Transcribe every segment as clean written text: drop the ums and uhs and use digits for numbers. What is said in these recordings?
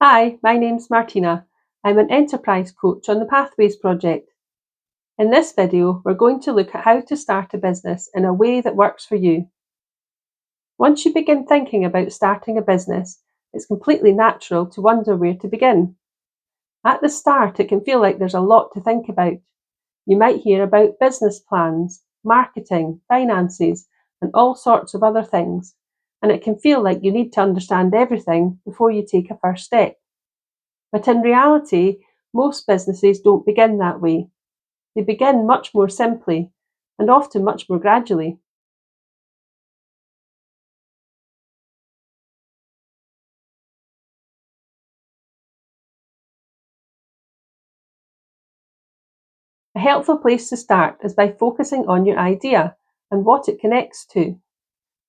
Hi, my name's Martina. I'm an enterprise coach on the Pathways project. In this video, we're going to look at how to start a business in a way that works for you. Once you begin thinking about starting a business, it's completely natural to wonder where to begin. At the start, it can feel like there's a lot to think about. You might hear about business plans, marketing, finances, and all sorts of other things, and it can feel like you need to understand everything before you take a first step. But in reality, most businesses don't begin that way. They begin much more simply and often much more gradually. A helpful place to start is by focusing on your idea and what it connects to.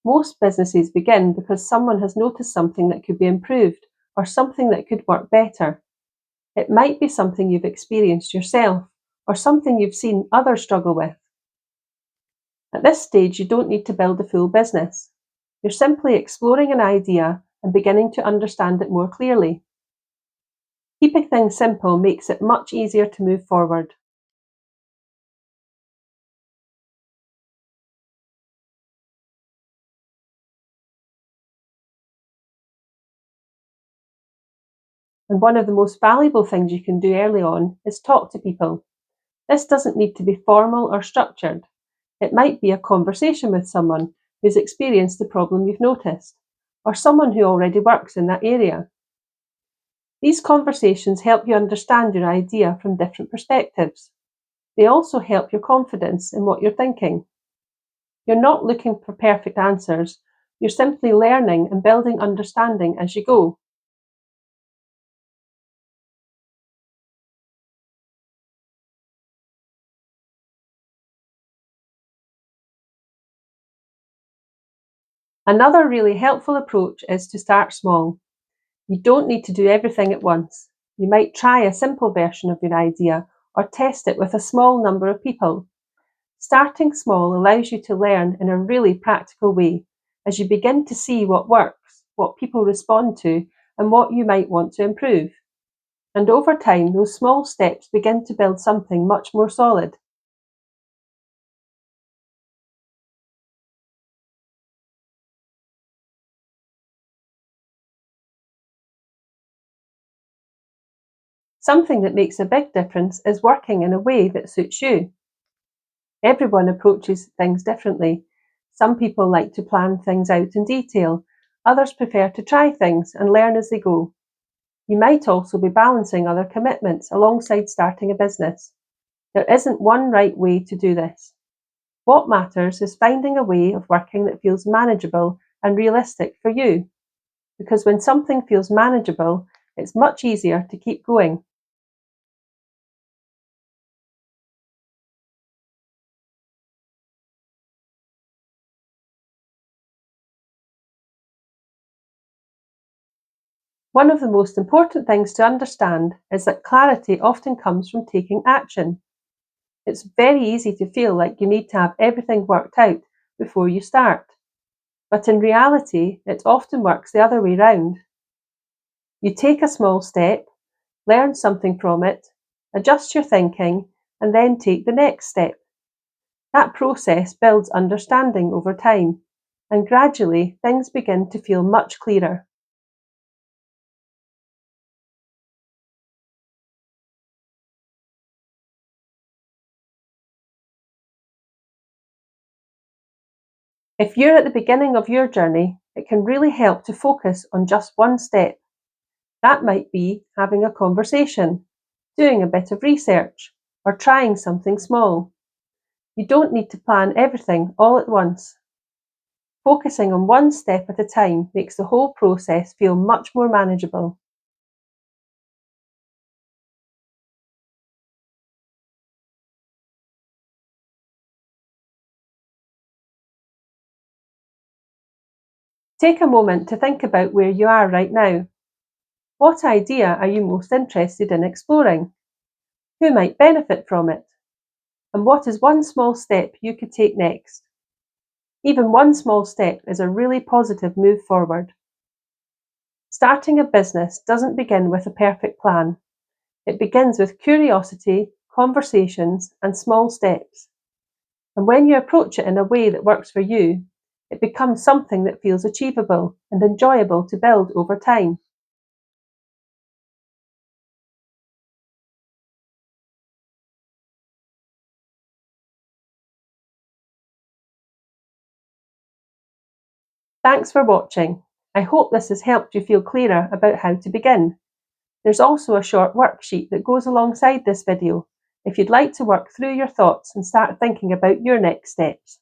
Most businesses begin because someone has noticed something that could be improved or something that could work better. It might be something you've experienced yourself or something you've seen others struggle with. At this stage, you don't need to build a full business. You're simply exploring an idea and beginning to understand it more clearly. Keeping things simple makes it much easier to move forward. And one of the most valuable things you can do early on is talk to people. This doesn't need to be formal or structured. It might be a conversation with someone who's experienced the problem you've noticed, or someone who already works in that area. These conversations help you understand your idea from different perspectives. They also help your confidence in what you're thinking. You're not looking for perfect answers, you're simply learning and building understanding as you go. Another really helpful approach is to start small. You don't need to do everything at once. You might try a simple version of your idea or test it with a small number of people. Starting small allows you to learn in a really practical way as you begin to see what works, what people respond to, and what you might want to improve. And over time, those small steps begin to build something much more solid. Something that makes a big difference is working in a way that suits you. Everyone approaches things differently. Some people like to plan things out in detail, others prefer to try things and learn as they go. You might also be balancing other commitments alongside starting a business. There isn't one right way to do this. What matters is finding a way of working that feels manageable and realistic for you, because when something feels manageable, it's much easier to keep going. One of the most important things to understand is that clarity often comes from taking action. It's very easy to feel like you need to have everything worked out before you start. But in reality, it often works the other way round. You take a small step, learn something from it, adjust your thinking, and then take the next step. That process builds understanding over time, and gradually things begin to feel much clearer. If you're at the beginning of your journey, it can really help to focus on just one step. That might be having a conversation, doing a bit of research, or trying something small. You don't need to plan everything all at once. Focusing on one step at a time makes the whole process feel much more manageable. Take a moment to think about where you are right now. What idea are you most interested in exploring? Who might benefit from it? And what is one small step you could take next? Even one small step is a really positive move forward. Starting a business doesn't begin with a perfect plan. It begins with curiosity, conversations, and small steps. And when you approach it in a way that works for you, it becomes something that feels achievable and enjoyable to build over time. Thanks for watching. I hope this has helped you feel clearer about how to begin. There's also a short worksheet that goes alongside this video if you'd like to work through your thoughts and start thinking about your next steps.